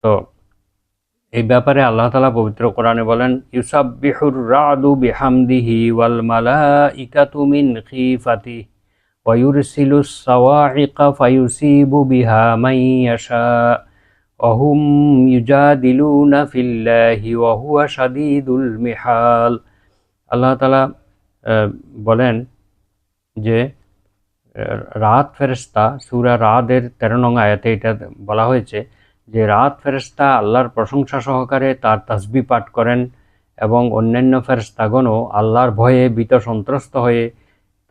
তো এই ব্যাপারে আল্লাহ তাআলা পবিত্র কোরআনে বলেন, ইউসাব্বিহুর রা'দু বিহামদিহি ওয়াল মালাইকাতু মিন খিফাতিহি ওয়া ইউরসিলুস সাওয়া'iকা ফায়ুসিবু বিহা মান ইয়াশা ওয়া হুম ইউজাদিলুনা ফিল্লাহি ওয়া হুয়া শাদীদুল মিহাল। আল্লাহ তাআলা বলেন যে রাত ফেরেশতা, সূরা রাদের 13 নং আয়াতে এটা বলা হয়েছে যে রাত ফেরেশতা আল্লাহর প্রশংসা সহকারে তার তাসবিহ পাঠ করেন এবং অন্যান্য ফেরেশতাগণও আল্লাহর ভয়ে ভীত সন্ত্রস্ত হয়ে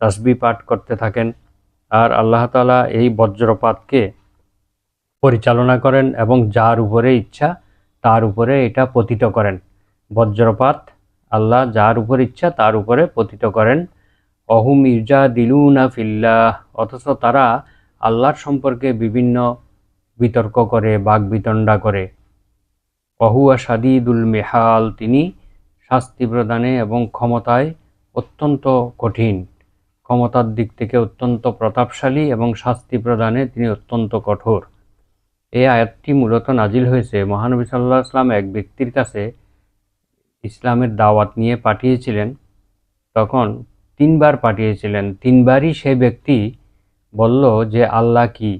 তাসবিহ পাঠ করতে থাকেন। আর আল্লাহ তাআলা এই বজ্রপাতকে পরিচালনা করেন এবং যার উপরে ইচ্ছা তার উপরে এটা পতিত করেন। বজ্রপাত আল্লাহ যার উপর ইচ্ছা তার উপরে পতিত করেন। অহুম ইউজাদিলুনা ফিল্লাহ, অথচ তারা আল্লাহর সম্পর্কে বিভিন্ন বিতর্ক করে, বাগবিতণ্ডা করে। ওয়াহুয়া শাদীদুল মিহাল, তিনি শাস্তি প্রদানে এবং ক্ষমতায় অত্যন্ত কঠিন, ক্ষমতার দিক থেকে অত্যন্ত প্রতাপশালী এবং শাস্তি প্রদানে তিনি অত্যন্ত কঠোর। এই আয়াতটি মূলত নাজিল হয়েছে মহানবী সাল্লাল্লাহু আলাইহি ওয়াসাল্লাম এক ব্যক্তির কাছে ইসলামের দাওয়াত নিয়ে পাঠিয়েছিলেন। তখন 3 বার পাঠিয়েছিলেন। 3 বারই সে ব্যক্তি বলল যে আল্লাহ কি,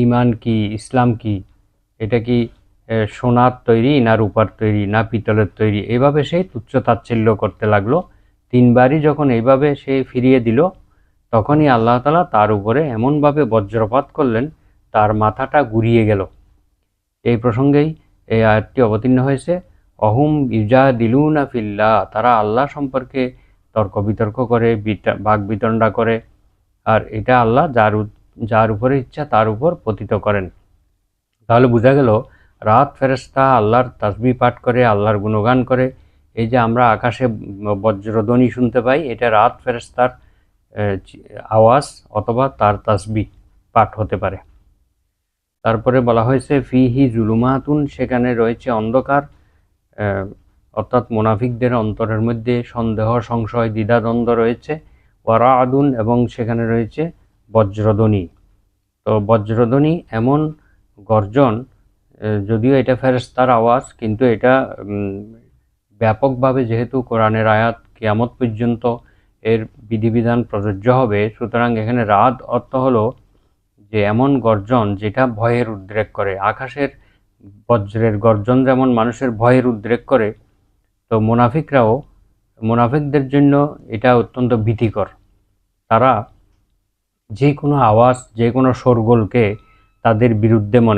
ঈমান কি, ইসলাম কি, এটা কি সোনার তৈরি না রূপার তৈরি না পিতলের তৈরি, এইভাবে সে তুচ্ছ তাচ্ছিল্য করতে লাগলো। 3 বারই যখন এইভাবে সে ফিরিয়ে দিল, তখনই আল্লাহ তাআলা তার উপরে এমনভাবে বজ্রপাত করলেন তার মাথাটা ঘুরিয়ে গেল। এই প্রসঙ্গেই এই আয়াতটি অবতীর্ণ হয়েছে। অহুম ইউজাদিলুনা ফিল্লাহ, তারা আল্লাহ সম্পর্কে তর্ক বিতর্ক করে, বাগবিতণ্ডা করে, আর এটা আল্লাহ যার উপরে ইচ্ছা তার উপর পতিত করেন। তাহলে বোঝা গেল রাত ফেরেশতা আল্লাহর তাসবিহ পাঠ করে, আল্লাহর গুণগান করে। এই যে আমরা আকাশে বজ্রধ্বনি শুনতে পাই, এটা রাত ফেরেশতার আওয়াজ অথবা তার তাসবিহ পাঠ হতে পারে। তারপরে বলা হয়েছে ফিহি জুলুমাতুন, সেখানে রয়েছে অন্ধকার, অর্থাৎ মুনাফিকদের অন্তরের মধ্যে সন্দেহ, সংশয়, দ্বিধাদ্বন্দ্ব রয়েছে। ওয়ারাআদুন, এবং সেখানে রয়েছে বজ্রধ্বনি। তো বজ্রধ্বনি এমন গর্জন, যদিও এটা ফেরেশতার আওয়াজ, কিন্তু এটা ব্যাপকভাবে যেহেতু কোরআনের আয়াত কিয়ামত পর্যন্ত এর বিধিবিধান প্রযোজ্য হবে, সুতরাং এখানে রাদ অর্থ হলো যে এমন গর্জন যেটা ভয়ের উদ্রেক করে। আকাশের বজ্রের গর্জন যেমন মানুষের ভয়ের উদ্রেক করে, তো মুনাফিকদের জন্য এটা অত্যন্ত ভীতিকর। তারা যে কোনো আওয়াজ, যে কোনো শোরগোলকে তাদের বিরুদ্ধে মনে